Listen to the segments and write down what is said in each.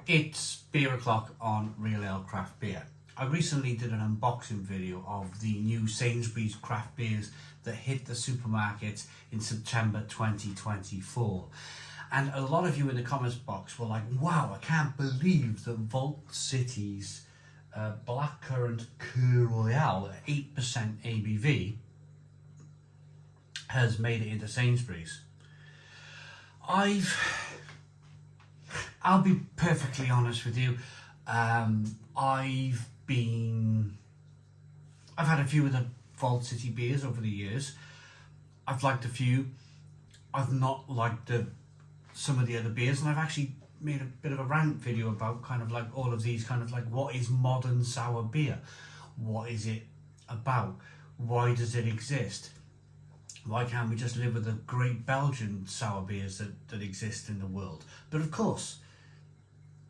It's beer o'clock on Real Ale Craft Beer. I recently did an unboxing video of the new Sainsbury's craft beers that hit the supermarkets in September 2024. And a lot of you in the comments box were like, wow, I can't believe that Vault City's Blackcurrant Kir Royale at 8% ABV has made it into Sainsbury's. I'll be perfectly honest with you. I've had a few of the Vault City beers over the years. I've liked a few. I've not liked some of the other beers, and I've actually made a bit of a rant video about kind of like all of these kind of like, what is modern sour beer? What is it about? Why does it exist? Why can't we just live with the great Belgian sour beers that exist in the world? But of course,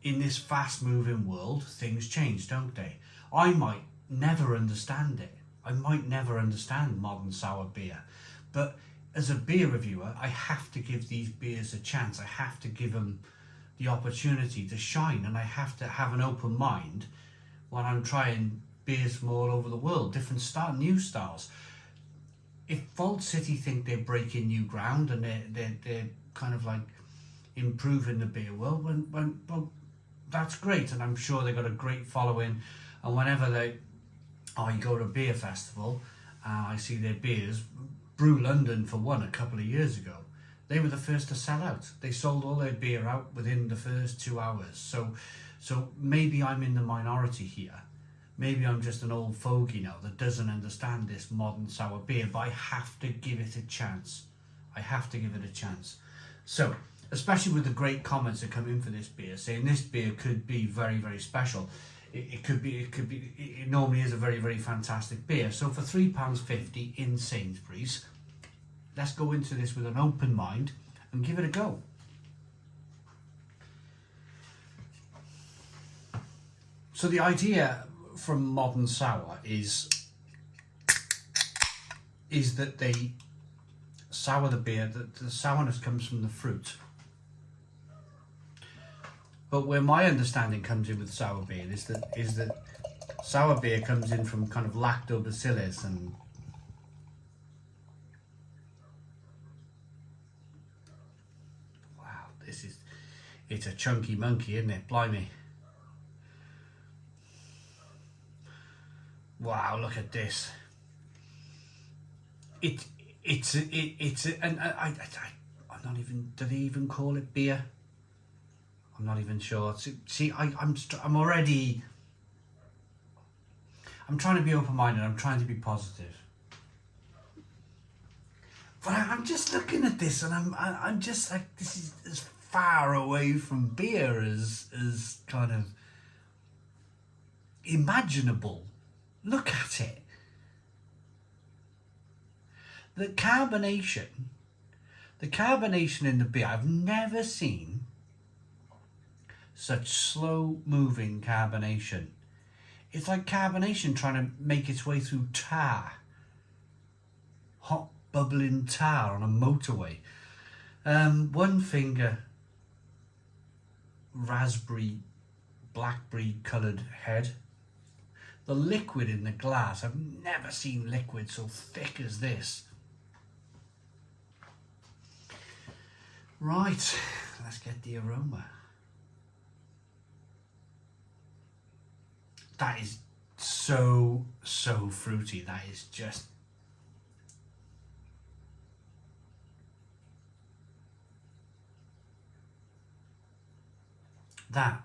in this fast-moving world, things change, don't they? I might never understand it. I might never understand modern sour beer. But as a beer reviewer, I have to give these beers a chance. I have to give them the opportunity to shine, and I have to have an open mind when I'm trying beers from all over the world, different new styles. If Vault City think they're breaking new ground and they're kind of like improving the beer world, well, that's great, and I'm sure they've got a great following. And whenever I go to a beer festival, I see their beers. Brew London, for one, a couple of years ago, they were the first to sell out. They sold all their beer out within the first 2 hours. So maybe I'm in the minority here. Maybe I'm just an old fogey now that doesn't understand this modern sour beer, but I have to give it a chance. I have to give it a chance. So, especially with the great comments that come in for this beer, saying this beer could be very, very special. It normally is a very, very fantastic beer. So for £3.50 in Sainsbury's, let's go into this with an open mind and give it a go. So the idea from modern sour is that they sour the beer, that the sourness comes from the fruit. But where my understanding comes in with sour beer is that sour beer comes in from kind of lactobacillus and wow, it's a chunky monkey, isn't it? Blimey. Wow, look at this. I'm not even, do they even call it beer? I'm not even sure. See, I'm trying to be open-minded. I'm trying to be positive. But I'm just looking at this, and I'm just like, this is as far away from beer as kind of imaginable. Look at it. The carbonation in the beer, I've never seen such slow moving carbonation. It's like carbonation trying to make its way through tar. Hot bubbling tar on a motorway. One finger raspberry, blackberry coloured head. The liquid in the glass, I've never seen liquid so thick as this. Right, let's get the aroma. That is so fruity. That is just... that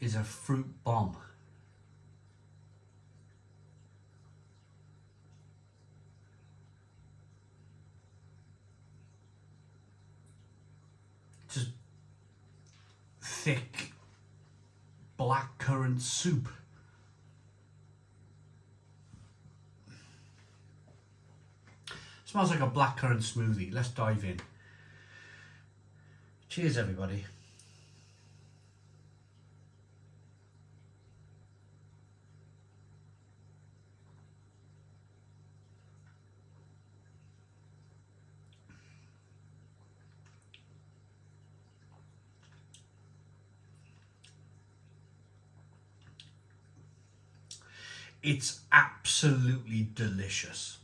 is a fruit bomb. Just thick blackcurrant soup. Smells like a blackcurrant smoothie. Let's dive in. Cheers, everybody. It's absolutely delicious.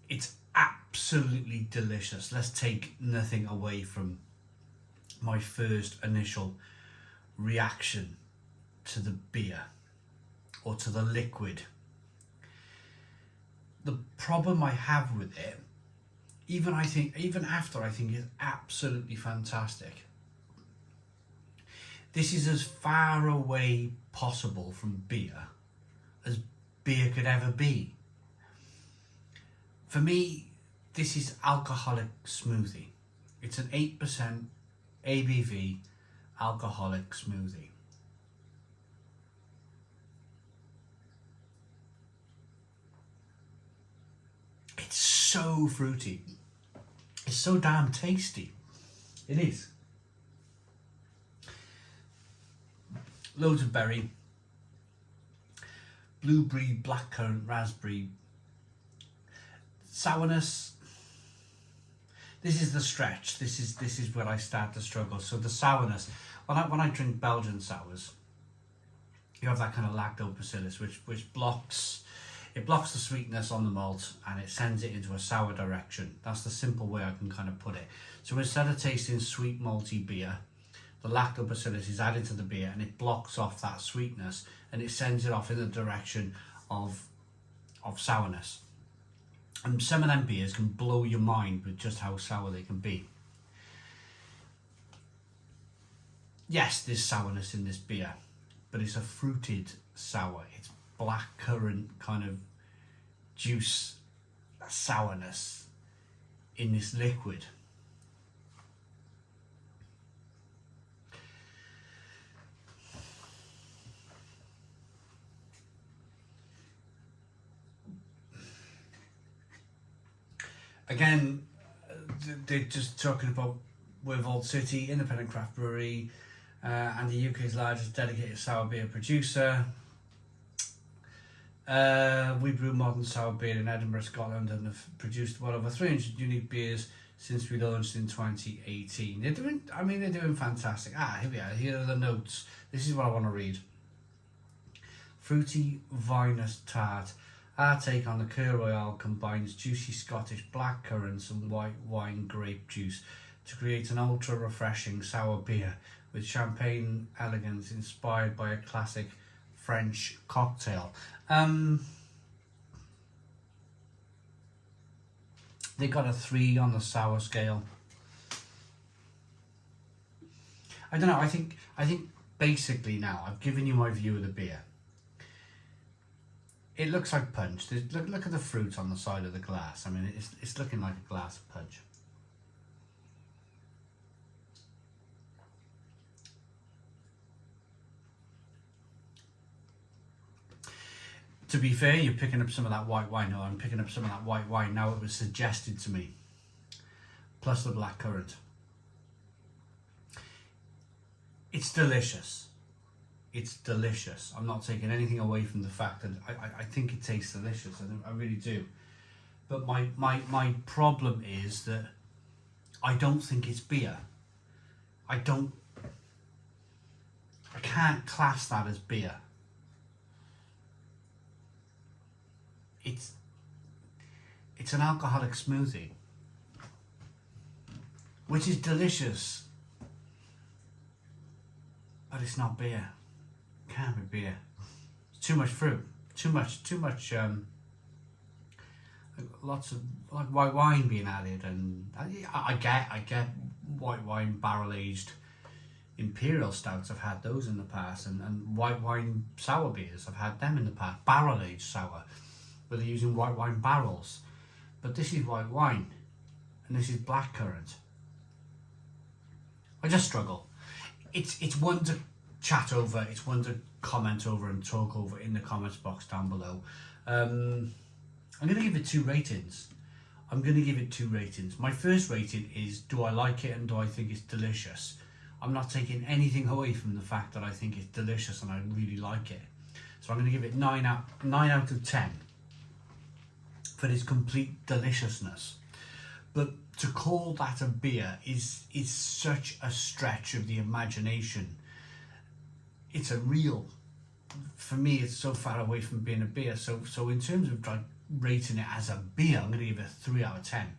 It's absolutely delicious. Let's take nothing away from my first initial reaction to the beer or to the liquid. The problem I have with it, even after I think it's absolutely fantastic. This is as far away possible from beer as beer could ever be. For me, this is alcoholic smoothie. It's an 8% ABV alcoholic smoothie. It's so fruity. It's so damn tasty. It is. Loads of berry, blueberry, blackcurrant, raspberry, sourness. This is the stretch. This is where I start to struggle. So the sourness, when I drink Belgian sours, you have that kind of lactobacillus which blocks the sweetness on the malt and it sends it into a sour direction. That's the simple way I can kind of put it. So instead of tasting sweet malty beer, the lactobacillus is added to the beer and it blocks off that sweetness and it sends it off in the direction of sourness. And some of them beers can blow your mind with just how sour they can be. Yes, there's sourness in this beer, but it's a fruited sour. It's blackcurrant kind of juice sourness in this liquid. Again, they're just talking about we're Vault City, independent craft brewery, and the UK's largest dedicated sour beer producer. We brew modern sour beer in Edinburgh, Scotland, and have produced well over 300 unique beers since we launched in 2018. They're doing fantastic. Here we are. Here are the notes. This is what I want to read. Fruity, vinous tart. Our take on the Kir Royale combines juicy Scottish blackcurrants and white wine grape juice to create an ultra refreshing sour beer with champagne elegance inspired by a classic French cocktail. They got a 3 on the sour scale. I don't know. I think basically now I've given you my view of the beer. It looks like punch. Look at the fruit on the side of the glass. I mean, it's looking like a glass of punch. To be fair, you're picking up some of that white wine. No, I'm picking up some of that white wine now. It was suggested to me. Plus the blackcurrant. It's delicious. It's delicious. I'm not taking anything away from the fact that I think it tastes delicious. I really do. But my problem is that I don't think it's beer. I can't class that as beer. It's an alcoholic smoothie, which is delicious, but it's not beer. Can't be beer. It's too much fruit. Too much. Lots of like white wine being added, and I get white wine barrel aged imperial stouts. I've had those in the past, and white wine sour beers. I've had them in the past. Barrel aged sour, where they're using white wine barrels. But this is white wine, and this is blackcurrant. I just struggle. It's one to chat over, it's one to comment over and talk over in the comments box down below. I'm going to give it 2 ratings. My first rating is, do I like it and do I think it's delicious? I'm not taking anything away from the fact that I think it's delicious and I really like it. So I'm going to give it 9 out of 10 for its complete deliciousness. But to call that a beer is such a stretch of the imagination. It's a real for me, it's so far away from being a beer. So in terms of like rating it as a beer, I'm going to give it a 3 out of 10.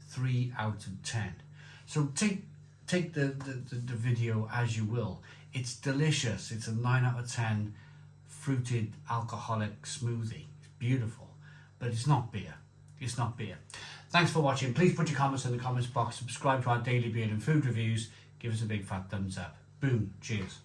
3 out of 10. So take the video as you will. It's delicious. It's a 9 out of 10 fruited alcoholic smoothie. It's beautiful, but it's not beer. It's not beer. Thanks for watching. Please put your comments in the comments box. Subscribe to our daily beer and food reviews. Give us a big fat thumbs up. Boom. Cheers.